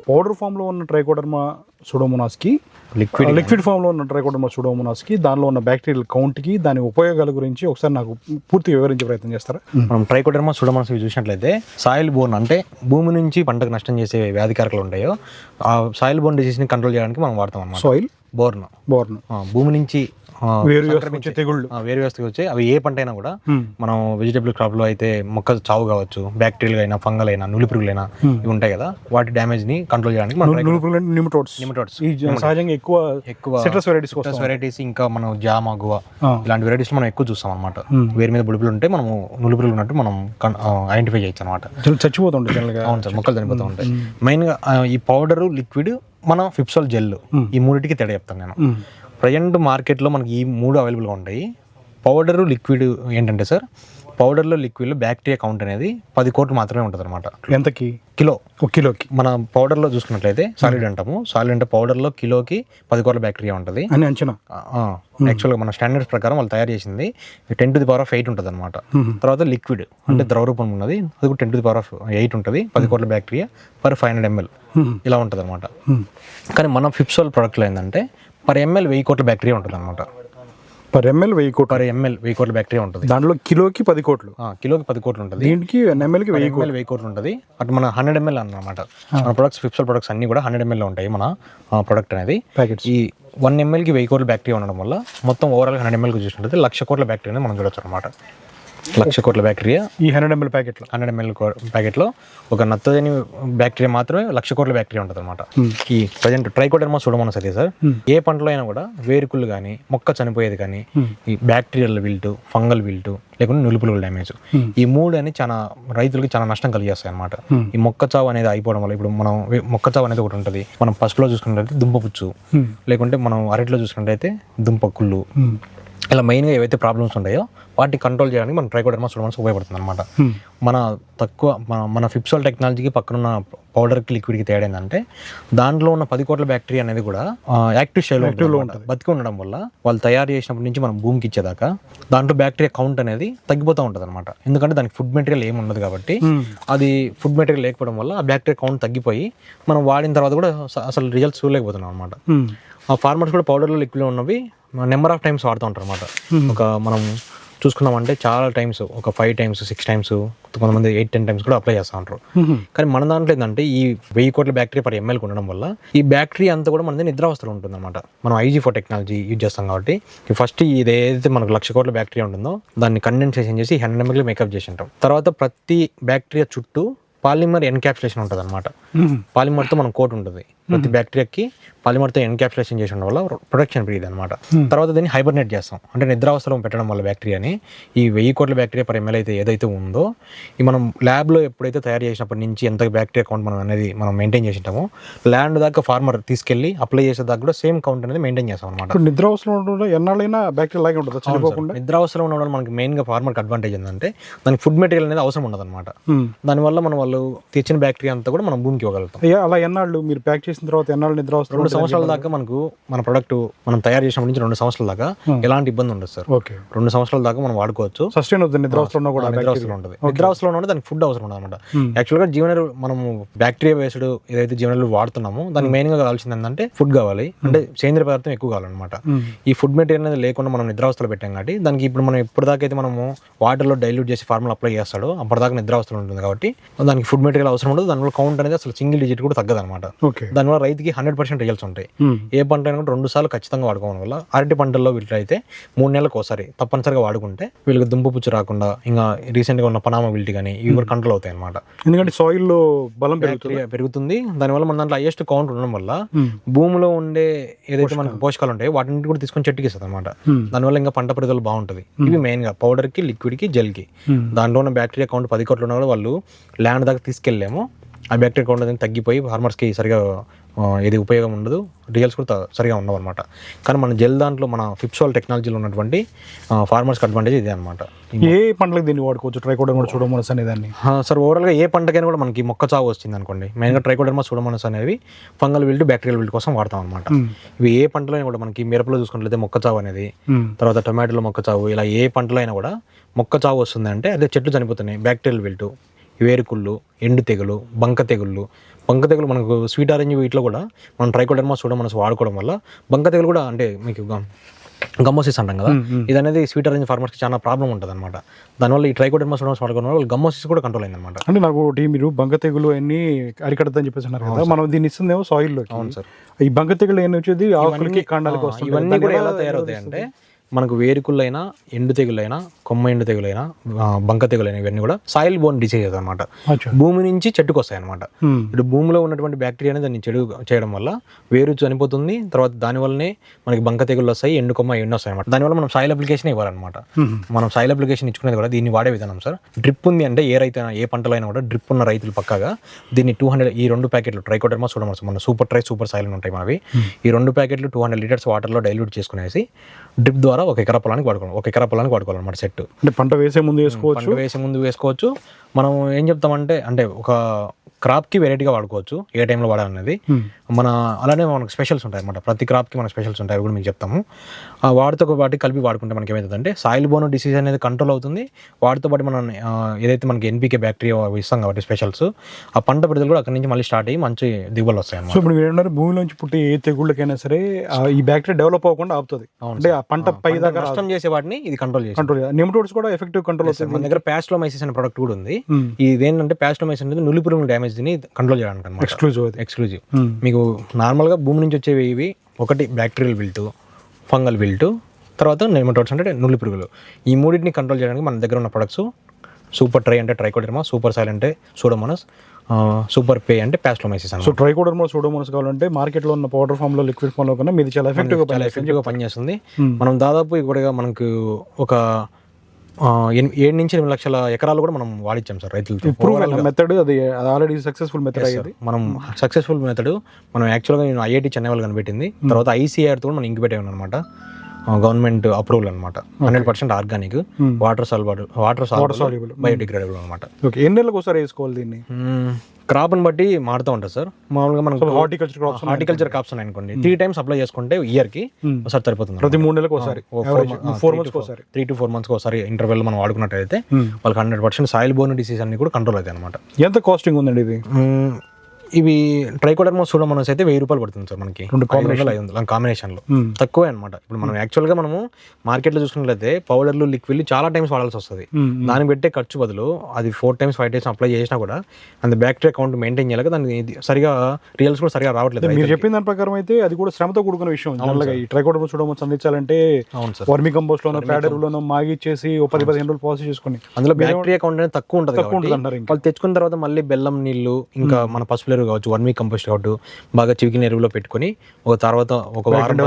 Powder ఫామ్లో ఉన్న trichoderma సూడోమోనాస్కి liquid ఫామ్లో ఉన్న ట్రైకోడర్మా సూడోమోనాస్కి దానిలో ఉన్న బ్యాక్టీరియల్ కౌంట్కి దాని ఉపయోగాల గురించి ఒకసారి నాకు పూర్తిగా వివరించే ప్రయత్నం చేస్తారా? మనం ట్రైకోడర్మా సూడోమోనాస్ చూసినట్లయితే సాయిల్ బోర్న్ అంటే భూమి నుంచి పంటకు నష్టం చేసే వ్యాధికారకులు ఉంటాయో ఆ సాయిల్ బోర్న్ డిసీజ్ని కంట్రోల్ చేయడానికి మనం వాడతాం అన్నమాట. సాయిల్ బోర్న్ భూమి నుంచి వేరు వ్యవస్థకి వచ్చి అవి ఏ పంట అయినా కూడా మనం వెజిటబుల్ క్రాప్ లో అయితే మొక్క చావు కావచ్చు, బ్యాక్టీరియల్ అయినా ఫంగల్ అయినా నులి పురుగులైనా ఇవి ఉంటాయి కదా, వాటి డ్యామేజ్ ని కంట్రోల్ చేయడానికి సిట్రస్ వెరైటీస్ ఇంకా మనం జామ గువ ఇలాంటి వెరైటీస్ మనం ఎక్కువ చూస్తాం అనమాట. వేరు మీద బుడిపులు ఉంటే మనం నులి పురుగులు ఉన్నట్టు మనం ఐడెంటిఫై చేయొచ్చు అనమాట. చచ్చిపోతుంటాయి. అవును సార్, మొక్కలు చనిపోతూ ఉంటాయి. మెయిన్ గా ఈ పౌడర్, లిక్విడ్, మనం ఫిప్సోల్ జెల్ ఈ మూడింటికి తేడా చెప్తాను నేను. ప్రజెంట్ మార్కెట్లో మనకి ఈ మూడు అవైలబుల్గా ఉంటాయి. పౌడర్, లిక్విడ్ ఏంటంటే సార్, పౌడర్లో లిక్విడ్లో బ్యాక్టీరియా కౌంట్ అనేది 10 కోట్లు మాత్రమే ఉంటుంది అనమాట. ఎంతకి? కిలోకి. మన పౌడర్లో చూసుకున్నట్లయితే సాలిడ్ అంటాము. సాలిడ్ అంటే పౌడర్లో కిలోకి 10 కోట్ల బ్యాక్టీరియా ఉంటుంది అని అంచనా. యాక్చువల్గా మన స్టాండర్డ్స్ ప్రకారం వాళ్ళు తయారు చేసింది 10⁸ ఉంటుంది అనమాట. తర్వాత లిక్విడ్ అంటే ద్రవ రూపం ఉన్నది, అది కూడా 10⁸ ఉంటుంది. 10 కోట్ల బ్యాక్టీరియా పర్ 500 ml ఇలా ఉంటుంది అనమాట. కానీ మన ఫిప్సోల్ ప్రోడక్ట్లో ఏంటంటే పర్ ఎంఎల్ 1000 కోట్ల బ్యాక్టీరియా ఉంటుంది అనమాట. పర్ ఎంఎల్ 1000 కోట్ల బ్యాక్టీరియా ఉంటుంది. దాంట్లో కిలోకి 10 కోట్లు. కిలోకి 10 కోట్లు ఉంటుంది. దీనికి ఎంఎల్కి 1000 కోట్లు ఉంటుంది. అటు మన 100 ml అన్నమాట. మన ప్రొడక్ట్స్, ఫిప్సోల్ ప్రొడక్ట్స్ అన్ని కూడా 100 ml ఉంటాయి మన ప్రొడక్ట్ అనేది. ఈ 1 mlకి 1000 కోట్ల బ్యాక్టీరియా ఉండడం వల్ల మొత్తం ఓవరాల్ 100 mlకి చూసినట్లయితే 1,00,000 కోట్ల బ్యాక్టీరియా మనం చూడొచ్చు అనమాట. 1,00,000 కోట్ల బ్యాక్టీరియా ఈ 100 ml ప్యాకెట్లో. 100 ml ప్యాకెట్లో ఒక నత్తజని బ్యాక్టీరియా మాత్రమే 1,00,000 కోట్ల బ్యాక్టీరియా ఉంటుంది అనమాట. ఈ ప్రజెంట్ ట్రైకోడర్మా సూడోమోనాస్ అయితే సార్, ఏ పంటలో అయినా కూడా వేరుకుళ్ళు కానీ, మొక్క చనిపోయేది కానీ, ఈ బ్యాక్టీరియల్ విల్టు, ఫంగల్ విల్టు, లేకుంటే నులిపులుగుల డ్యామేజ్, ఈ మూడు అని చాలా రైతులకి చాలా నష్టం కలిగేస్తాయి అనమాట. ఈ మొక్క చావు అనేది అయిపోవడం వల్ల, ఇప్పుడు మనం మొక్క చావు అనేది ఒకటి ఉంటుంది. మనం పసుపులో చూసుకున్నట్లయితే దుంపపుచ్చు, లేకుంటే మనం అరటిలో చూసుకున్నట్లయితే దుంపకుళ్ళు, ఇలా మెయిన్గా ఏవైతే ప్రాబ్లమ్స్ ఉంటాయో వాటిని కంట్రోల్ చేయడానికి మన ట్రైకోడర్మా సూడోమోనాస్ ఉపయోగపడుతుంది అనమాట. మన ఫిప్సోల్ టెక్నాలజీకి పక్కనున్న పౌడర్కి, లిక్విడ్కి తేడా ఏంటంటే దాంట్లో ఉన్న 10 కోట్ల బ్యాక్టీరియా అనేది కూడా యాక్టివ్ స్టైల్లో ఉంటుంది. బతికి ఉండడం వల్ల వాళ్ళు తయారు చేసినప్పటి నుంచి మనం భూమికి ఇచ్చేదాకా దాంట్లో బ్యాక్టీరియా కౌంట్ అనేది తగ్గిపోతూ ఉంటుంది అనమాట. ఎందుకంటే దానికి ఫుడ్ మెటీరియల్ ఏమి ఉండదు కాబట్టి, అది ఫుడ్ మెటీరియల్ లేకపోవడం వల్ల ఆ బ్యాక్టీరియా కౌంట్ తగ్గిపోయి మనం వాడిన తర్వాత కూడా అసలు రిజల్ట్స్ చూడలేకపోతున్నాం అనమాట. ఆ ఫార్మర్స్ కూడా పౌడర్లో, లిక్విడ్లో ఉన్నవి నెంబర్ ఆఫ్ టైమ్స్ వాడుతూ ఉంటారు అనమాట. ఒక మనం చూసుకున్నామంటే చాలా టైమ్స్, ఒక 5 times 6 times, కొంతమంది 8-10 times కూడా అప్లై చేస్తూ ఉంటారు. కానీ మన దాంట్లో ఏంటంటే ఈ 1000 కోట్ల బ్యాక్టీరియా పర్ ఎంఎల్కి ఉండడం వల్ల ఈ బ్యాక్టీరియా అంతా కూడా మనది నిద్రావస్థలో ఉంటుంది అనమాట. మనం IG4 టెక్నాలజీ యూజ్ చేస్తాం కాబట్టి ఫస్ట్ ఇది ఏదైతే మనకు 1,00,000 కోట్ల బ్యాక్టీరియా ఉంటుందో దాన్ని కండెన్సేషన్ చేసి 100 ml మేకప్ చేసి ఉంటాం. తర్వాత ప్రతి బ్యాక్టీరియా చుట్టూ పాలిమర్ ఎన్క్యాప్సులేషన్ ఉంటుంది అనమాట. పాలిమర్తో మనం కోట్ ఉంటుంది. ప్రతి బ్యాక్టీరియాకి పాలిమర్తో ఎన్క్యాప్సులేషన్ చేసి ఉండడం వల్ల ప్రొటెక్షన్ పీరియడ్ అనమాట. తర్వాత దీన్ని హైబర్నేట్ చేస్తాం, అంటే నిద్రావస్థలో పెట్టడం వల్ల బ్యాక్టీరియాని ఈ 1000 కోట్ల బ్యాక్టీరియా పర్ ఎంఎల్ అయితే ఏదైతే ఉందో, ఈ మనం ల్యాబ్లో ఎప్పుడైతే తయారు చేసినప్పటి నుంచి ఎంత బ్యాక్టీరియా కౌంట్ మనం అనేది మనం మెయింటైన్ చేసి ఉంటామో, ల్యాండ్ దాకా ఫార్మర్ తీసుకెళ్ళి అప్లై చేసే దాకా కూడా సేమ్ కౌంట్ అనేది మెయింటైన్ చేస్తాం అనమాట. నిద్రావస్థలో ఉండడం ఎన్నాళ్ళైనా బ్యాక్టీరియా లాగే ఉంటుంది, చనిపోకుండా. నిద్రావస్థలో ఉండడం మనకి మెయిన్గా ఫార్మర్కి అడ్వాంటేజ్ ఏంటంటే దానికి ఫుడ్ మెటీరియల్ అనేది అవసరం ఉండదు అనమాట. దానివల్ల వాళ్ళు తెచ్చిన బ్యాక్టీరియా అంతా కూడా మనం భూమికి ఇవ్వగలుగుతాం. అలా ఎన్నాళ్ళు మీరు ప్యాక్ చేసిన తర్వాత ఎన్నాళ్ళు నిద్రావస్థ? 2 సంవత్సరాల దాకా మనకు మన ప్రొడక్ట్ మనం తయారు చేసినప్పటి నుంచి 2 సంవత్సరాల దాకా ఎలాంటి ఇబ్బంది ఉండదు సార్. 2 సంవత్సరాల దాకా మనం వాడుకోవచ్చు. సస్టైన్ అవుతుంది. నిద్రావస్థలో కూడా నిద్రావస్థలో ఉంటుంది. నిద్రావస్థలో ఉంటే దానికి ఫుడ్ అవసరం ఉండదు అనమాట. యాక్చువల్గా జీవనెరువు మనం బ్యాక్టీరియా బేస్డ్ ఏదైతే జీవనెరువు వాడుతున్నామో దానికి మెయిన్గా కావాల్సింది ఏంటంటే ఫుడ్ కావాలి, అంటే సేంద్రియ పదార్థం ఎక్కువ కావాలన్నమాట. ఈ ఫుడ్ మెటీరియల్ అనేది లేకుండా మనం నిద్రావస్థలో పెట్టాం కాబట్టి దానికి ఇప్పుడు మనం ఎప్పటిదాకా అయితే మనము వాటర్లో డైల్యూట్ చేసి ఫార్ములా అప్లై చేస్తాడో అప్పటిదాకా నిద్రావస్థలో ఉంటుంది కాబట్టి దానికి ఫుడ్ మెటీరియల్ అవసరం ఉండదు. దానివల్ల కౌంట్ అనేది అసలు సింగిల్ డిజిట్ కూడా తగ్గదు అనమాట. దానివల్ల రైతుకి 100% రిజల్ట్స్ ఉంటాయి. ఏ పంట అయినా కూడా 2 సార్లు ఖచ్చితంగా వాడుకోవడం వల్ల, అరటి పంటల్లో వీటిలో అయితే 3 నెలలకు ఒకసారి తప్పనిసరిగా వాడుకుంటే వీళ్ళకి దుంపపుచ్చు రాకుండా, ఇంకా రీసెంట్గా ఉన్న పనామా విల్టి కానీ ఇవి కూడా కంట్రోల్ అవుతాయి అనమాట. ఎందుకంటే సాయిల్లో బలం పెరుగుతుంది. దానివల్ల మన దాంట్లో హైయెస్ట్ కౌంట్ ఉండడం వల్ల భూమిలో ఉండే ఏదైతే మనకు పోషకాలు ఉంటాయో వాటిని కూడా తీసుకొని చెట్టుకి ఇస్తుంది అనమాట. దానివల్ల ఇంకా పంట పెరుగుదల బాగుంటుంది. ఇవి మెయిన్ గా పౌడర్ కి, లిక్విడ్ కి, జెల్ కి. దాంట్లో ఉన్న బ్యాక్టీరియా కౌంట్ 10 కోట్లు ఉన్నా కూడా వాళ్ళు ల్యాండ్ దాకా తీసుకెళ్ళలేము. ఆ బ్యాక్టీరియా కౌంట్ అనేది తగ్గిపోయి ఫార్మర్స్కి సరిగా ఏది ఉపయోగం ఉండదు, రిజల్ట్స్ కూడా సరిగా ఉండవు అనమాట. కానీ మన జెల్ దాంట్లో మన ఫిప్సోల్ టెక్నాలజీలో ఉన్నటువంటి ఫార్మర్స్కి అడ్వాంటేజ్ ఇదే అనమాట. ఏ పంటలకు దీన్ని వాడుకోవచ్చు ట్రైకోడర్మా సూడోమోనాస్ అనేదాన్ని? సార్ ఓవరాల్గా ఏ పంటకైనా కూడా మనకి మొక్క చావు వచ్చింది అనుకోండి, మెయిన్గా ట్రైకోడర్మా సూడోమోనాస్ అనేవి ఫంగల్ విల్ట్, బ్యాక్టీరియల్ విల్ట్ కోసం వాడతాం అనమాట. ఇవి ఏ పంటలో అయినా కూడా మనకి మిరపలో చూసుకున్నట్లయితే మొక్క చావు అనేది, తర్వాత టొమాటోలో మొక్క చావు, ఇలా ఏ పంటలో అయినా కూడా మొక్క చావు వస్తుంది అంటే అదే చెట్లు చనిపోతున్నాయి, బ్యాక్టీరియల్ విల్ట్. వేరుకుళ్ళు, ఎండు తెగులు, బంక తెగుళ్ళు మనకు స్వీట్ ఆరెంజ్ వీటిలో కూడా మనం ట్రైకోడర్మా సూడోమోనాస్ వాడుకోవడం వల్ల బంక తెగులు కూడా అంటే మీకు గమ్మోసిస్ అంటాం కదా, ఇది అనేది స్వీట్ ఆరెంజ్ ఫార్మర్స్కి చాలా ప్రాబ్లం ఉంటుంది అనమాట. దానివల్ల ఈ ట్రైకోడర్మా సూడోమోనాస్ వాడుకోవడం వల్ల గమ్మోసిస్ కూడా కంట్రోల్ అయింది అనమాట. అంటే నాకు ఒకటి మీరు బంక తెగులు అన్ని అరికడద్దని చెప్పేసి అన్నారు కదా, మనం దీన్ని ఇస్తుందేమో సాయిల్లో. అవును సార్. ఈ బంక తెగులు ఏమి వచ్చేది ఆకులకి కాండాలకి వస్తుంది. ఇవన్నీ కూడా ఎలా తయారవుతాయి అంటే మనకు వేరుకుళ్ళైనా, ఎండు తెగులైనా, కొమ్మ ఎండు తెగులైనా, బంక తెగులైనా ఇవన్నీ కూడా సాయిల్ బోర్న్ డిసీజెస్ అనమాట. భూమి నుంచి చెట్టుకు వస్తాయి అనమాట. ఇప్పుడు భూమిలో ఉన్నటువంటి బ్యాక్టీరియాని దాన్ని చెడు చేయడం వల్ల వేరు చనిపోతుంది. తర్వాత దానివల్లనే మనకి బంక తెగులు వస్తాయి, ఎండు కొమ్మ ఎండు వస్తాయి అనమాట. దానివల్ల మనం సాయిల్ అప్లికేషన్ ఇవ్వాలన్నమాట. మనం సాయిల్ అప్లికేషన్ ఇచ్చుకునేది కూడా దీన్ని వాడే విధానం సార్. డ్రిప్ ఉంది అంటే ఏ రైతు ఏ పంటలో అయినా కూడా డ్రిప్ ఉన్న రైతులు పక్కాగా దీన్ని 200 ఈ 2 ప్యాకెట్లు ట్రైకోడర్మా సూడోమోనాస్ మన సూపర్ ట్రై సూపర్ సాయిల్ ఉంటాయి మనవి. ఈ 2 ప్యాకెట్లు 200 లీటర్స్ వాటర్లో డైల్యూట్ చేసుకునేసి డ్రిప్ ద్వారా ఒక ఎకరా పొలానికి వాడుకోవాలన్నమాట. సెట్ అంటే పంట వేసే ముందు వేసుకోవచ్చు. మనం ఏం చెప్తామంటే అంటే ఒక క్రాప్కి వెరైటీగా వాడుకోవచ్చు, ఏ టైంలో వాడాలనేది. అలానే మనకు స్పెషల్స్ ఉంటాయి అనమాట. ప్రతి క్రాప్కి మనకు స్పెషల్స్ ఉంటాయి, అవి కూడా మీకు చెప్తాము. వాటితో పాటు కలిపి వాడుకుంటే మనకి ఏమవుతుందంటే సాయిల్ బోర్న్ డిసీజ్ అనేది కంట్రోల్ అవుతుంది. వాటితో పాటు మనం ఏదైతే మనకి ఎన్పీకే బ్యాక్టీరియా ఇస్తాం కాబట్టి స్పెషల్స్, ఆ పంట పెరుగుదల కూడా అక్కడి నుంచి మళ్ళీ స్టార్ట్ అయ్యి మంచి దిగుబడులు వస్తాయి అన్నమాట. సో ఇప్పుడు మీరు ఏంటంటే భూమిలోంచి పుట్టి ఏ తెగుళ్ళకైనా సరే ఈ బ్యాక్టీరియా డెవలప్ అవ్వకుండా ఆపుతుంది. అంటే ఆ పంట పై దాకా నష్టం చేసే వాటిని ఇది కంట్రోల్ నెమటోడ్స్ కూడా ఎఫెక్టివ్ కంట్రోల్ అవుతుంది. మన దగ్గర ప్యాస్లోమైసిస్ అనే ప్రొడక్ట్ కూడా ఉంది. ఇది ఏంటంటే ప్యాస్లోమైసిస్ అనేది నులి పురుగుల డ్యామేజ్ ని కంట్రోల్ చేయడానికి అనమాట. ఎక్స్క్లూజివ్. మీకు నార్మల్గా భూమి నుంచి వచ్చేవి ఇవి ఒకటి బ్యాక్టీరియల్ విల్టు, ఫంగల్ విల్టు, తర్వాత నెమటోడ్స్ అంటే నులి పురుగులు. ఈ మూడింటిని కంట్రోల్ చేయడానికి మన దగ్గర ఉన్న ప్రొడక్ట్స్ సూపర్ ట్రై అంటే ట్రైకోడర్మా, సూపర్ సాయిల్ అంటే సూడోమోనాస్, సూపర్ పే అంటే ప్యాస్లోమైసిస్. సో ట్రైకోడర్మా సూడోమోనాస్ కావాలంటే మార్కెట్లో ఉన్న పౌడర్ ఫామ్ లో, లిక్విడ్ ఫామ్ లో కన్నా మీది చాలా ఎఫెక్టివ్గా పనిచేస్తుంది. మనం దాదాపు ఇక్కడ మనకు ఒక 7 నుంచి 8 లక్షల ఎకరాలు కూడా మనం వాడిచ్చాం సార్ రైతులతో. మెథడ్ అది ఆల్రెడీ సక్సెస్ఫుల్ మెథడ్ అయ్యింది. మనం సక్సెస్ఫుల్ మెథడ్ మనం యాక్చువల్గా నేను ఐఐటి చెన్నై వాళ్ళు కనిపెట్టింది. తర్వాత ఐసీఆర్తో కూడా మనం ఇంక్యుబేట్ అయ్యాం అనమాట. గవర్నమెంట్ అప్రూవల్ అనమాట. 100% ఆర్గానిక్, వాటర్ సాల్యుబుల్, బయోడిగ్రేడబుల్ అనమాట. ఎన్ని నెలలకు ఒకసారి వేసుకోవాలి దీన్ని? క్రాప్ని బట్టి మారుతూ ఉంటుంది సార్. మామూలుగా మనం హార్టికల్చర్ క్రాప్స్ ఉన్నాయి అనుకోండి, 3 times అప్లై చేసుకుంటే ఇయర్కి ఒకసారి సరిపోతుంది. ప్రతి 3 నెలలకు ఒకసారి, 4 months ఒకసారి, 3 to 4 months ఒకసారి ఇంటర్వెల్ మనం వాడుకున్నట్టయితే వాళ్ళకి 100% సాయిల్ బోర్న్ డిసీజ్ అన్ని కూడా కంట్రోల్ అవుతాయి అనమాట. ఎంత కాస్టింగ్ ఉందండి ఇది? ఇవి ట్రైకోడర్మా సూడోమోనాస్ అయితే 1000 రూపాయలు పడుతుంది సార్ మనకి, 500 కాంబినేషన్లో. తక్కువే అనమాట. ఇప్పుడు మనం యాక్చువల్గా మనము మార్కెట్లో చూసుకున్నట్లయితే పౌడర్లు, లిక్విడ్లు చాలా టైమ్స్ వాడాల్సి వస్తుంది. దానికి పెట్టే ఖర్చు బదులు అది 4 times 5 times అప్లై చేసినా కూడా అంత బ్యాక్టీరియా కౌంట్ మెయింటైన్ చేయాలి. దానికి సరిగా రియల్స్ కూడా సరిగా రావట్లేదు. మీరు చెప్పిన దాని ప్రకారం అయితే అది కూడా శ్రమతో కూడుకున్న విషయం. ఈ ట్రైకోడర్మా సూడోమోనాస్ అందించాలంటే వర్మి కంపోస్ట్ లోనో ప్యాడ్ ఎరువులోనో మాగిచ్చేసి 10-15 రోజులు ప్రాసెస్ చేసుకుని, అందులో బ్యాక్టీరియా కౌంట్ అనేది తక్కువ ఉంటుంది. వాళ్ళు తెచ్చుకున్న తర్వాత మళ్ళీ బెల్లం నీళ్లు, ఇంకా మన పసుపు కావచ్చు, 1 week కంపోస్ట్ కాబట్టి బాగా చివికిన ఎరువులో పెట్టుకుని తర్వాత ఒక వారం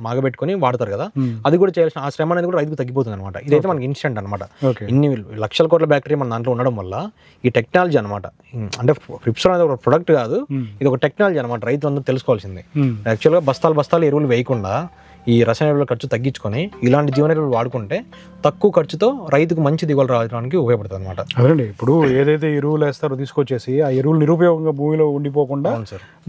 మాగబెట్టుకుని వాడతారు కదా, అది కూడా చేయాల్సిన ఆ శ్రమ అనేది కూడా రైతుకు తగ్గిపోతుంది అనమాట. ఇదైతే మనకి ఇన్స్టెంట్ అనమాట. ఇన్ని లక్షల కోట్ల బ్యాక్టీరియా మన దాంట్లో ఉండడం వల్ల ఈ టెక్నాలజీ అనమాట. అంటే ఫిప్స్ అనేది ఒక ప్రొడక్ట్ కాదు, ఇది ఒక టెక్నాలజీ అనమాట. రైతు అందరూ తెలుసుకోవాల్సింది. యాక్చువల్గా బస్తాలు ఎరువులు వేయకుండా ఈ రసాయన ఎరువుల ఖర్చు తగ్గించుకొని ఇలాంటి జీవన ఎరువులు వాడుకుంటే తక్కువ ఖర్చుతో రైతుకు మంచి దిగుబడి రావడానికి ఉపయోగపడుతుంది అనమాట. అదండి, ఇప్పుడు ఏదైతే ఎరువులు వేస్తారో తీసుకొచ్చేసి ఆ ఎరువులు నిరుపయోగంగా భూమిలో ఉండిపోకుండా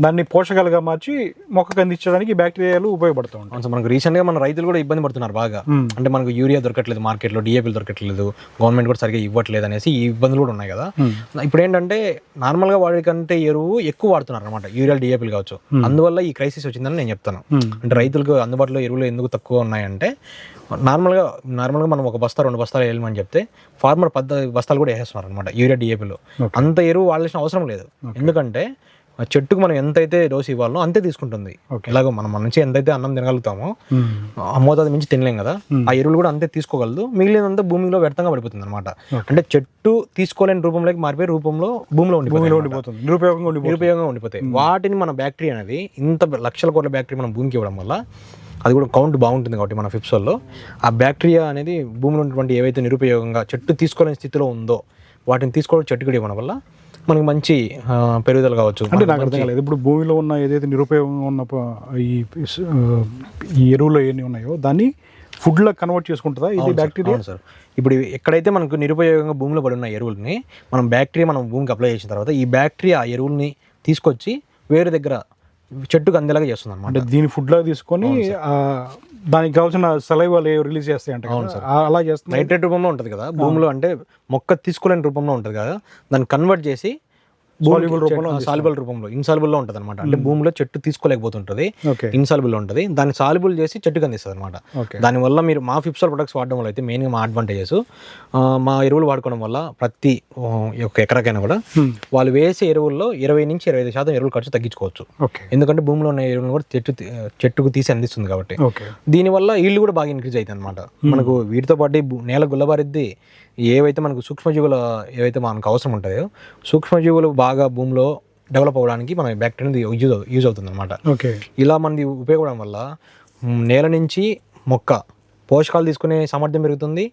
దాన్ని పోషకాలుగా మార్చి మొక్కకు అందించడానికి బ్యాక్టీరియాలు ఉపయోగపడుతూ ఉంటాయి. మనకు రీసెంట్గా మన రైతులు కూడా ఇబ్బంది పడుతున్నారు బాగా. అంటే మనకు యూరియా దొరకట్లేదు మార్కెట్లో, డిఏపీలు దొరకట్లేదు, గవర్నమెంట్ కూడా సరిగ్గా ఇవ్వట్లేదు అనేసి ఈ ఇబ్బందులు కూడా ఉన్నాయి కదా. ఇప్పుడు ఏంటంటే నార్మల్గా వాడికంటే ఎరువు ఎక్కువ వాడుతున్నారు అనమాట, యూరియా, డిఏపీలు కావచ్చు. అందువల్ల ఈ క్రైసిస్ వచ్చిందని నేను చెప్తాను. అంటే రైతులకు అందుబాటులో ఎరువులు ఎందుకు తక్కువ ఉన్నాయంటే నార్మల్గా మనం ఒక బస్తా 2 బస్తాలు వేయమని చెప్తే ఫార్మర్ 10 బస్తాలు కూడా వేసేస్తున్నారు అనమాట యూరియా, డిఏపీలో. అంత ఎరువు వాడాల్సిన అవసరం లేదు. ఎందుకంటే చెట్టుకు మనం ఎంతైతే డోసు ఇవ్వాలో అంతే తీసుకుంటుంది. ఎలాగో మనం నుంచి ఎంతైతే అన్నం తినగలుగుతామో మోతాదు మించి తినలేం కదా, ఆ ఎరువులు కూడా అంతే తీసుకోగలదు. మిగిలినంతా భూమిలో వ్యర్థంగా పడిపోతుంది అనమాట. అంటే చెట్టు తీసుకోలేని రూపంలోకి మారిపోయి రూపంలో భూమిలో ఉండిపోతుంది, నిరుపయోగంగా ఉండిపోతాయి. వాటిని మన బ్యాక్టీరియా అనేది ఇంత లక్షల కోట్ల బ్యాక్టీరియా మనం భూమికి ఇవ్వడం వల్ల అది కూడా కౌంట్ బాగుంటుంది కాబట్టి మన ఫిప్సోల్లో ఆ బ్యాక్టీరియా అనేది భూమిలో ఉన్నటువంటి ఏవైతే నిరుపయోగంగా చెట్టు తీసుకోలేని స్థితిలో ఉందో వాటిని తీసుకోవడం చెట్టుకు ఇవ్వడం వల్ల మనకి మంచి పెరుగుదల కావచ్చు. అంటే నాకు అర్థం కాలేదు, ఇప్పుడు భూమిలో ఉన్న ఏదైతే నిరుపయోగంగా ఉన్న ఈ ఎరువులు ఏమి ఉన్నాయో దాన్ని ఫుడ్లో కన్వర్ట్ చేసుకుంటుందా ఇది బ్యాక్టీరియా? సార్, ఇప్పుడు ఎక్కడైతే మనకు నిరుపయోగంగా భూమిలో పడి ఉన్న ఎరువుల్ని మనం భూమికి అప్లై చేసిన తర్వాత ఈ బ్యాక్టీరియా ఆ ఎరువుల్ని తీసుకొచ్చి వేరే దగ్గర చెట్టుకు అందేలాగా చేస్తుంది అనమాట. అంటే దీని ఫుడ్ లాగా తీసుకొని దానికి కావాల్సిన సలైవాలు రిలీజ్ చేస్తాయి అంటే అలా చేస్తుంది. నైట్రేట్ రూపంలో ఉంటుంది కదా భూమిలో, అంటే మొక్క తీసుకోలేని రూపంలో ఉంటుంది కదా, దాన్ని కన్వర్ట్ చేసి సాల్యుబుల్ రూపంలో ఇన్సాల్యుబుల్ లో ఉంటుంది అనమాట. అంటే భూమిలో చెట్టు తీసుకోలేకపోతుంటుంది, ఇన్సాల్యుబుల్ ఉంటుంది, దాన్ని సాల్యుబుల్ చేసి చెట్టుకు అందిస్తుంది అనమాట. దానివల్ల మీరు మా ఫిప్సాల్ ప్రొడక్ట్స్ వాడడం వల్ల అయితే మెయిన్గా మా అడ్వాంటేజెస్, మా ఎరువులు వాడుకోవడం వల్ల ప్రతి ఒక్క ఎకరాకైనా కూడా వాళ్ళు వేసే ఎరువుల్లో 20 నుంచి 25% ఎరువుల ఖర్చు తగ్గించుకోవచ్చు. ఎందుకంటే భూమిలో ఉన్న ఎరువులను కూడా చెట్టుకు తీసి అందిస్తుంది కాబట్టి. దీనివల్ల ఈల్డ్ కూడా బాగా ఇంక్రీజ్ అవుతుంది అనమాట. మనకు వీటితో పాటు నేల గుల్లబారిద్ది, ఏవైతే మనకు సూక్ష్మజీవులు ఏవైతే మనకు అవసరం ఉంటాయో సూక్ష్మజీవులు బాగా భూమిలో డెవలప్ అవ్వడానికి మన బ్యాక్టీరియా యూజ్ అవుతుంది అనమాట. ఇలా మనది ఉపయోగపడడం వల్ల నేల నుంచి మొక్క పోషకాలు తీసుకునే సామర్థ్యం పెరుగుతుంది,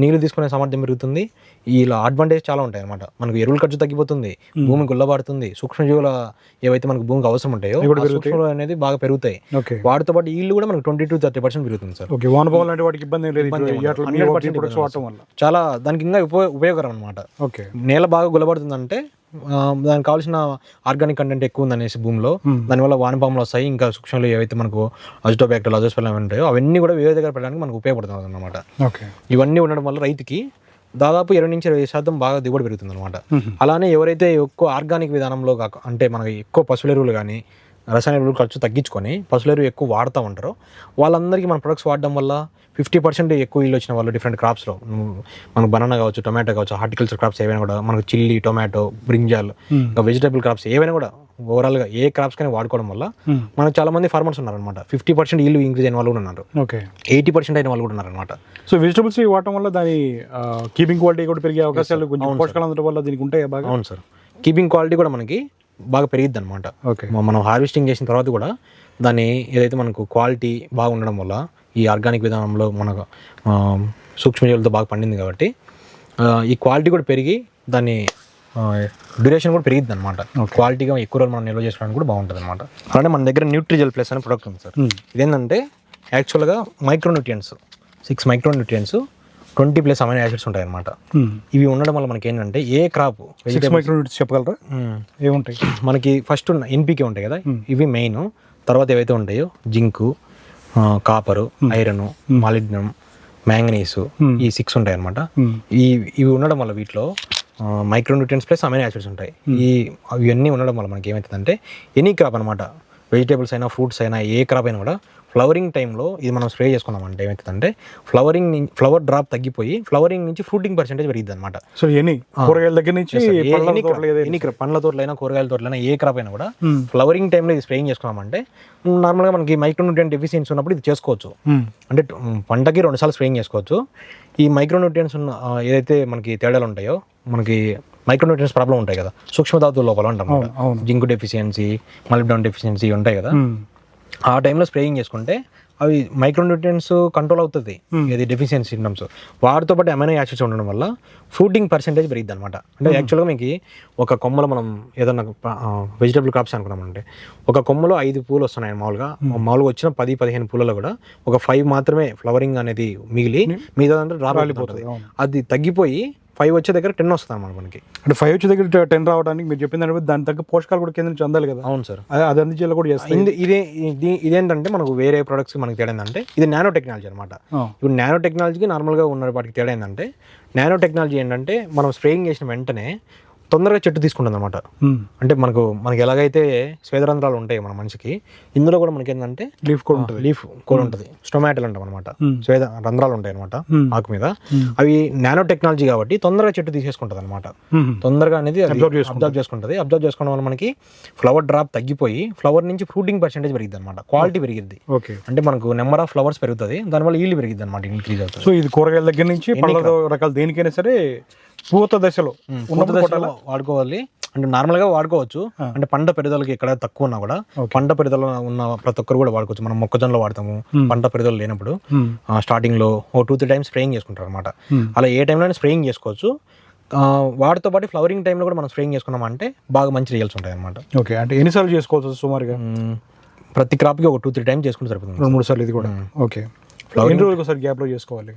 నీళ్లు తీసుకునే సామర్థ్యం పెరుగుతుంది. ఇలా అడ్వాంటేజ్ చాలా ఉంటాయి అనమాట. మనకు ఎరువుల ఖర్చు తగ్గిపోతుంది, భూమి గుల్లబారుతుంది, సూక్ష్మజీవుల ఏవైతే మనకు భూమికి అవసరం ఉంటాయో సూక్ష్మజీవులు అనేది బాగా పెరుగుతాయి. వాటితో పాటు ఈల్డ్ కూడా మనకు 20 to 30% పెరుగుతుంది సార్. చాలా దానికి ఇంకా ఉపయోగకరం అనమాట. నేల బాగా గుల్లబడుతుందంటే దానికి కావాల్సిన ఆర్గానిక్ కంటెంట్ ఎక్కువ ఉందనేసి భూమిలో, దానివల్ల వానపాములు వస్తాయి, ఇంకా సూక్ష్మలు ఏవైతే మనకు అజిటోబ్యాక్టీరియల్ అజోస్పెర్లం ఉంటాయో అవన్నీ కూడా వేరే దగ్గర పెట్టడానికి మనకు ఉపయోగపడుతుంది అనమాట. ఇవన్నీ ఉండడం వల్ల రైతుకి దాదాపు 20 నుంచి 25% బాగా దిగుబడి పెరుగుతుంది అనమాట. అలానే ఎవరైతే ఎక్కువ ఆర్గానిక్ విధానంలో అంటే మనకి ఎక్కువ పశువుల ఎరువులు కానీ రసాయన ఎరువులు ఖర్చు తగ్గించుకొని పశువుల ఎరువు ఎక్కువ వాడుతూ ఉంటారో వాళ్ళందరికీ మన ప్రొడక్ట్స్ వాడడం వల్ల 50% ఎక్కువ ఇల్లు వచ్చిన వాళ్ళు డిఫరెంట్ క్రాప్స్లో, మనకు బనానా కావచ్చు, టొమాటో కావచ్చు, హార్టికల్చర్ క్రాప్స్ ఏవైనా కూడా, మనకు చిల్లీ, టొమాటో, బ్రింజాల్, ఇంకా వెజిటబుల్ క్రాప్స్ ఏవైనా కూడా ఓవరాల్గా ఏ క్రాప్స్ కానీ వాడుకోవడం వల్ల మనకు చాలా మంది ఫార్మర్స్ ఉన్నారనమాట. 50% ఇల్లు ఇంక్రీజ్ అయిన వాళ్ళు కూడా ఉన్నారు, 80% అయిన వాళ్ళు కూడా ఉన్నారనమాట. సో వెజిటబుల్స్ వాడటం వల్ల దాని కీపింగ్ క్వాలిటీ కూడా పెరిగే అవకాశాలు పోషకాలు అందడం వల్ల దీనికి ఉంటాయి బాగా. అవును సార్, కీపింగ్ క్వాలిటీ కూడా మనకి బాగా పెరిగిద్ది అనమాట. మనం హార్వెస్టింగ్ చేసిన తర్వాత కూడా దాన్ని ఏదైతే మనకు క్వాలిటీ బాగా ఉండడం వల్ల ఈ ఆర్గానిక్ విధానంలో మనకు సూక్ష్మజీవులతో బాగా పండింది కాబట్టి ఈ క్వాలిటీ కూడా పెరిగి దాన్ని డ్యూరేషన్ కూడా పెరిగిద్ది అనమాట. క్వాలిటీగా ఎక్కువ రోజులు మనం నిల్వ చేసుకోవడానికి కూడా బాగుంటుంది అనమాట. అలానే మన దగ్గర న్యూట్రిజెల్ ప్లస్ అనే ప్రొడక్ట్ ఉంది సార్. ఇదేంటంటే యాక్చువల్గా మైక్రోన్యూట్రియంట్స్ 6 మైక్రోన్యూట్రియంట్స్ 20+ అమైనో యాసిడ్స్ ఉంటాయి అనమాట. ఇవి ఉండడం వల్ల మనకి ఏంటంటే ఏ క్రాప్ చెప్పగలరా ఏముంటాయి? మనకి ఫస్ట్ ఉన్న NPK ఉంటాయి కదా, ఇవి మెయిన్. తర్వాత ఏవైతే ఉంటాయో జింకు, కాపరు, ఐరన్, మాలిబ్డినం, మ్యాంగనీసు, ఈ 6 ఉంటాయి అనమాట. ఇవి ఉండడం వల్ల వీటిలో మైక్రోన్యూట్రియంట్స్ ప్లస్ అమైనో యాసిడ్స్ ఉంటాయి. ఇవన్నీ ఉండడం వల్ల మనకి ఏమవుతుందంటే ఎనీ క్రాప్ అనమాట, వెజిటేబుల్స్ అయినా ఫ్రూట్స్ అయినా ఏ క్రాప్ అయినా కూడా ఫ్లవరింగ్ టైంలో ఇది మనం స్ప్రే చేసుకున్నామంటే ఏమవుతుందంటే ఫ్లవర్ డ్రాప్ తగ్గిపోయి ఫ్లవరింగ్ నుంచి ఫ్రూటింగ్ పర్సెంటేజ్ పెరిగిద్ది అనమాట. సో కూరగాయల దగ్గర నుంచి పండ్ల తోటలైనా కూరగాయల తోటలైనా ఏ క్రాప్ అయినా కూడా ఫ్లవరింగ్ టైంలో ఇది స్ప్రేయింగ్ చేసుకున్నామంటే నార్మల్గా మనకి మైక్రోన్యూట్రియంట్ డెఫిషియన్సీ ఉన్నప్పుడు ఇది చేసుకోవచ్చు. అంటే పంటకి 2 సార్లు స్ప్రేయింగ్ చేసుకోవచ్చు. ఈ మైక్రోన్యూట్రియంట్స్ ఉన్న ఏదైతే మనకి తేడాలు ఉంటాయో, మనకి మైక్రోన్యూట్రియంట్స్ ప్రాబ్లం ఉంటాయి కదా, సూక్ష్మధాతువుల లోపల ఉంటాం, జింకు డెఫిషియన్సీ, మాలిబ్డినం డెఫిషియన్సీ ఉంటాయి కదా, ఆ టైంలో స్ప్రేయింగ్ చేసుకుంటే అవి మైక్రోన్యూట్రియంట్స్ కంట్రోల్ అవుతుంది, ఇది డెఫిషియన్సీ సిమ్టమ్స్. వాటితో పాటు అమైనో యాసిడ్స్ ఉండడం వల్ల ఫ్రూటింగ్ పర్సెంటేజ్ పెరిగిద్ది అనమాట. అంటే యాక్చువల్గా మీకు ఒక కొమ్మలో మనం ఏదన్నా వెజిటబుల్ క్రాప్స్ అనుకున్నామంటే ఒక కొమ్మలో 5 పూలు వస్తున్నాయి మామూలుగా వచ్చిన 10-15 పూలలో కూడా ఒక 5 మాత్రమే ఫ్లవరింగ్ అనేది మిగిలి మిగతా డ్రాప్ వెళ్ళిపోతుంది. అది తగ్గిపోయి 5 వచ్చే దగ్గర 10 వస్తుంది అన్నమాట మనకి. అంటే 5 వచ్చే దగ్గర 10 రావడానికి మీరు చెప్పింది దాని తగ్గ పోషకాలు కూడా కింద నుంచి అందాలి కదా. అవును సార్, అది అందించేలా కూడా చేస్తుంది. ఇదేంటంటే మనకు వేరే ప్రొడక్ట్స్ మనకి తేడా ఏంటంటే ఇది నానో టెక్నాలజీ అనమాట. ఇప్పుడు నానో టెక్నాలజీకి నార్మల్గా ఉన్న వాటికి తేడా ఏంటంటే, నానో టెక్నాలజీ ఏంటంటే మనం స్ప్రేయింగ్ చేసిన వెంటనే తొందరగా చెట్టు తీసుకుంటుంది అనమాట. అంటే మనకి ఎలాగైతే స్వేదరంధ్రాలు ఉంటాయి మన మనిషికి, ఇందులో కూడా మనకి ఏంటంటే లీఫ్ కూడా ఉంటుంది, స్టొమాటోలు అంటాం అనమాట, స్వేద రంధ్రాలు ఉంటాయి అనమాట ఆకు మీద. అవి నానో టెక్నాలజీ కాబట్టి తొందరగా చెట్టు తీసేసుకుంటుంది అనమాట. తొందరగా అనేది అబ్జర్వ్ చేసుకుంటుంది. అబ్జర్వ్ చేసుకోవడం వల్ల మనకి ఫ్లవర్ డ్రాప్ తగ్గిపోయి ఫ్లవర్ నుంచి ఫ్రూటింగ్ పర్సెంటేజ్ పెరిగిద్ది అనమాట, క్వాలిటీ పెరిగిద్ది. అంటే మనకు నెంబర్ ఆఫ్ ఫ్లవర్స్ పెరుగుతుంది, దానివల్ల ఈల్డ్ పెరిగిద్ది అనమాట, ఇంక్రీజ్ అవుతుంది. సో ఇది కూరగాయల దగ్గర నుంచి రకాలు దేనికైనా సరే పూత దశలో వాడుకోవాలి. అంటే నార్మల్గా వాడుకోవచ్చు. అంటే పంట పెరుగుదలకి ఎక్కడ తక్కువ ఉన్నా కూడా పంట పెరుగుదల ఉన్న ప్రతి ఒక్కరు కూడా వాడుకోవచ్చు. మనం మొక్కజొన్నలో వాడతాము, పంట పెరుగుదల లేనప్పుడు స్టార్టింగ్ లో 2-3 టైమ్స్ స్ప్రేయింగ్ చేసుకుంటారు అనమాట. అలా ఏ టైంలో స్ప్రేయింగ్ చేసుకోవచ్చు. వాటితో పాటు ఫ్లవరింగ్ టైంలో కూడా మనం స్ప్రేయింగ్ చేసుకున్నామంటే బాగా మంచి రిజల్ట్స్ ఉంటాయి అనమాట. ఓకే, అంటే ఎన్నిసార్లు చేసుకోవచ్చు సుమారుగా? ప్రతి క్రాప్కి ఒక 2-3 టైమ్స్ చేసుకుంటే సరిపోతుంది. 2-3 సార్లు ఇది కూడా. ఓకే, ఎన్ని రోజులకు ఒకసారి గ్యాప్లో చేసుకోవాలి?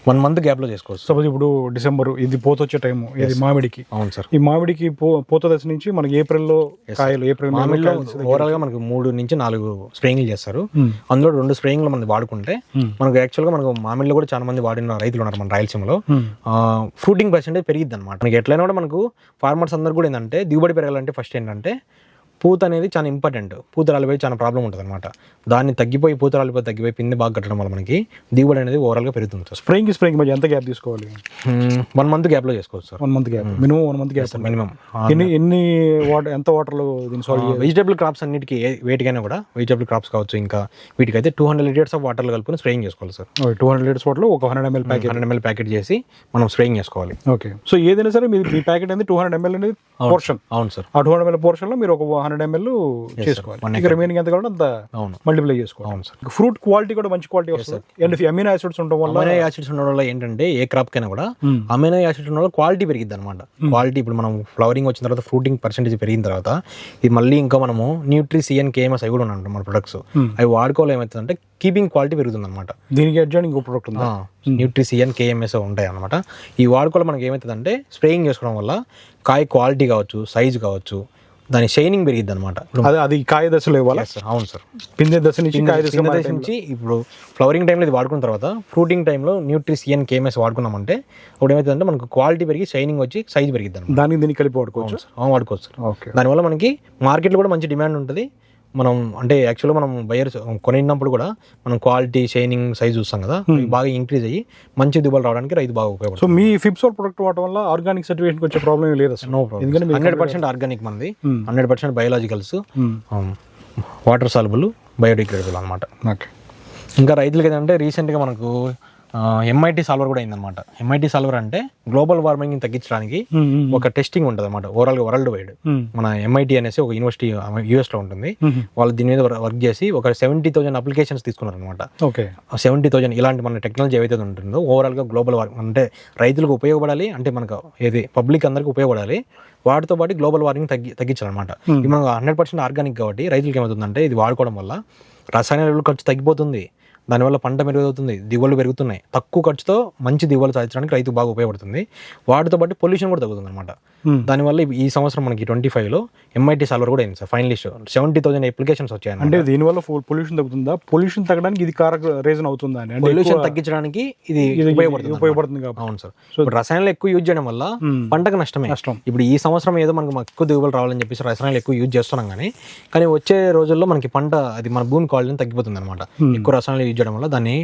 1 month గ్యాప్ లో చేసుకోవచ్చు. సపోజ్ ఇప్పుడు డిసెంబర్ ఇది పూత వచ్చే టైం, ఇది మామిడికి. అవును సార్. ఈ మామిడికి పూత దశ నుంచి మనకి ఏప్రిల్లో కాయలు, ఏప్రిల్ మామిడిలో ఓవరాల్ గా మనకు 3 నుంచి 4 స్ప్రేయింగ్లు చేస్తారు. అందులో 2 స్ప్రేయింగ్లు మనం వాడుకుంటే మనకు యాక్చువల్ గా మనకు మామిడిలో కూడా చాలా మంది వాడిన రైతులు ఉన్నారు మన రాయలసీమలో. ఫ్రూటింగ్ పర్సెంటేజ్ పెరిగిద్ది అనమాట. మనకి ఎట్లయినా కూడా మనకు ఫార్మర్స్ అందరు కూడా ఏంటంటే దిగుబడి పెరగాలంటే ఫస్ట్ ఏంటంటే పూత అనేది చాలా ఇంపార్టెంట్. పూత రాలిపోయి చాలా ప్రాబ్లం ఉంటుంది అనమాట. దాన్ని పూత రాలిపోయి తగ్గిపోయి పిండి బాగా కట్టడం వల్ల మనకి దిగుబడి అనేది ఓవరాల్గా పెరుగుతుంది సార్. స్ప్రేయింగ్ మధ్య ఎంత గ్యాప్ తీసుకోవాలి? 1 month గ్యాప్లో చేసుకోవచ్చు sir. 1 month gap, minimum 1 month gap. Minimum ఎన్ని వాటర్, ఎంత వాటర్లో దీన్ని సాల్వ్? వెజిటబుల్ క్రాప్స్ అన్నిటికీ వేటికైనా కూడా వెజిటబుల్ క్రాప్స్ కావచ్చు, ఇంకా వీటికైతే 200 liters ఆఫ్ వాటర్లో కలుపుకొని స్ప్రేయింగ్ చేసుకోవాలి సార్. 200 liters వాటర్లో ఒక 100 ml ప్యాకెట్ చేసి మనం స్ప్రేయింగ్ చేసుకోవాలి. ఓకే. సో ఏదైనా సరే మీ ప్యాకెట్ అనేది 200 ml అనేది పోర్షన్. అవును సార్. ఆ 200 ml పోర్షన్లో మీరు ఒక 100 ml చేసుకోవాలి. రిమైనింగ్ ఎంత కావాలంటే అంత మల్టిప్లై చేసుకోవాలి. అవును సార్. ఫ్రూట్ క్వాలిటీ కూడా మంచి క్వాలిటీ వస్తుంది. అండ్ అమినో యాసిడ్స్ ఉండడం వల్ల ఏంటంటే ఏ క్రాప్ కైనా కూడా అమినో యాసిడ్స్ ఉండడం వల్ల క్వాలిటీ పెరిగిద్ది అనమాట. క్వాలిటీ ఇప్పుడు మనం ఫ్లవరింగ్ వచ్చిన తర్వాత ఫ్రూటింగ్ పర్సెంటేజ్ పెరిగిన తర్వాత ఇది మళ్ళీ ఇంకా మనము న్యూట్రిసియన్ కేఎంఎస్ అవి కూడా ఉన్నాయి మన ప్రొడక్ట్స్. అవి వాడుకోవాలి ఏమవుతుందంటే కీపింగ్ క్వాలిటీ పెరుగుతుంది అనమాట. దీనికి అడ్జాయిన్ ఇంకో ప్రొడక్ట్ ఉంది, న్యూట్రిసియన్ కేఎంఎస్ ఉంటాయి అనమాట. ఈ వాడుకోవాలి మనకి ఏమవుతుందంటే స్ప్రేయింగ్ చేసుకోవడం వల్ల కాయ క్వాలిటీ కావచ్చు, సైజు కావచ్చు, దాని షైనింగ్ పెరిగిద్ది అనమాట. అది కాయ దశలో ఇవ్వాలి. అవును సార్. పిందె దశ నుంచి కాయ దశ నుంచి ఇప్పుడు ఫ్లవరింగ్ టైంలో ఇది వాడుకున్న తర్వాత ఫ్రూటింగ్ టైంలో న్యూట్రిసియన్ కేఎంఎస్ వాడుకున్నామంటే అప్పుడు ఏమవుతుందంటే మనకు క్వాలిటీ పెరిగి షైనింగ్ వచ్చి సైజ్ పెరిగిద్ది అనమాట. దానికి దీనికి కలిపి వాడుకోవచ్చు. వాడుకోవచ్చు. ఓకే. దానివల్ల మనకి మార్కెట్లో కూడా మంచి డిమాండ్ ఉంటుంది. మనం అంటే యాక్చువల్గా మనం బయర్స్ కొనినప్పుడు కూడా మనం క్వాలిటీ, షైనింగ్, సైజ్ చూస్తాం కదా, బాగా ఇంక్రీజ్ అయ్యి మంచి దిగుబడి రావడానికి రైతు బాగా ఉపయోగపడుతుంది. సో మీ ఫిప్సోల్ ప్రొడక్ట్ వాడటం వల్ల ఆర్గానిక్ సర్టిఫికేషన్ వచ్చే ప్రాబ్లం లేదు అసలు? No problem. ఎందుకంటే 100% ఆర్గానిక్ మనది, 100% బయోలాజికల్స్, వాటర్ సాల్యుబుల్, బయోడిగ్రేడబుల్ అనమాట. ఓకే. ఇంకా రైతులకి ఏంటంటే రీసెంట్గా మనకు ఎంఐటీ సాల్వర్ కూడా అయిందనమాట. ఎంఐటీ సాల్వర్ అంటే గ్లోబల్ వార్మింగ్ తగ్గించడానికి ఒక టెస్టింగ్ ఉంటుంది అనమాట ఓవరాల్గా వరల్డ్ వైడ్. మన ఎంఐటీ అనేసి ఒక యూనివర్సిటీ US లో ఉంటుంది. వాళ్ళు దీని మీద వర్క్ చేసి ఒక 70,000 అప్లికేషన్స్ తీసుకున్నారు అనమాట. ఓకే. 70,000 ఇలాంటి మన టెక్నాలజీ ఏవైతే ఉంటుందో ఓవరాల్గా గ్లోబల్ వార్మింగ్ అంటే రైతులకు ఉపయోగపడాలి, అంటే మనకు ఏది పబ్లిక్ అందరికీ ఉపయోగపడాలి, వాటితో పాటు గ్లోబల్ వార్మింగ్ తగ్గించాలన్నమాట. ఇది మనకు 100% ఆర్గానిక్ కాబట్టి రైతులకు ఏమవుతుందంటే ఇది వాడుకోవడం వల్ల రసాయన ఎరువుల ఖర్చు తగ్గిపోతుంది, దానివల్ల పంట మెరుగుతుంది, దిగుబడులు పెరుగుతున్నాయి, తక్కువ ఖర్చుతో మంచి దిగుబడులు సాధించడానికి రైతు బాగా ఉపయోగపడుతుంది. వాటితో పాటు పొల్యూషన్ కూడా తగ్గుతుంది అనమాట. దానివల్ల ఈ సంవత్సరం మనకి 25లో ఎంఐటీ సాల్వర్ కూడా అయింది సార్ ఫైనలిస్ట్. 70,000 అప్లికేషన్స్ వచ్చాయి. అంటే దీనివల్ల పొల్యూషన్ తగ్గుతుందా? పొల్యూషన్ తగ్గడానికి ఇది కారక రీజన్ అవుతుందా? పొల్యూషన్ తగ్గించడానికి ఇది ఉపయోగపడుతుంది కాబట్టి. అవును సార్. ఇప్పుడు రసాయనాలు ఎక్కువ యూజ్ చేయడం వల్ల పంటకు నష్టమే. ఇప్పుడు ఈ సంవత్సరం ఏదో మనకు ఎక్కువ దిగుబడులు రావాలని చెప్పేసి రసాయనాలు ఎక్కువ యూజ్ చేస్తున్నాం, కానీ వచ్చే రోజుల్లో మనకి పంట అది మన భూమి క్వాలిటీ తగ్గిపోతుంది అనమాట. ఎక్కువ రసాయనాలు యూజ్ చేయడం వల్ల దాన్ని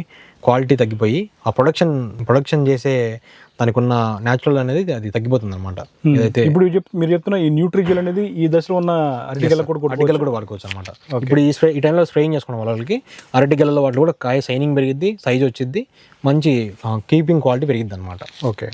క్వాలిటీ తగ్గిపోయి ఆ ప్రొడక్షన్ చేసే దానికి ఉన్న న్యాచురల్ అనేది అది తగ్గిపోతుంది అనమాట. ఏదైతే ఇప్పుడు మీరు చెప్తున్న ఈ న్యూట్రిజల్ అనేది ఈ దశలో ఉన్న అరటిగెల కూడా వాడుకోవచ్చు అనమాట. ఇప్పుడు ఈ టైంలో స్ప్రేయింగ్ చేసుకున్న వాళ్ళకి అరటిగెలలో వాటిలో కూడా కాయ షైనింగ్ పెరిగిద్ది, సైజ్ వచ్చిద్ది, మంచి కీపింగ్ క్వాలిటీ పెరిగిద్ది అనమాట. ఓకే.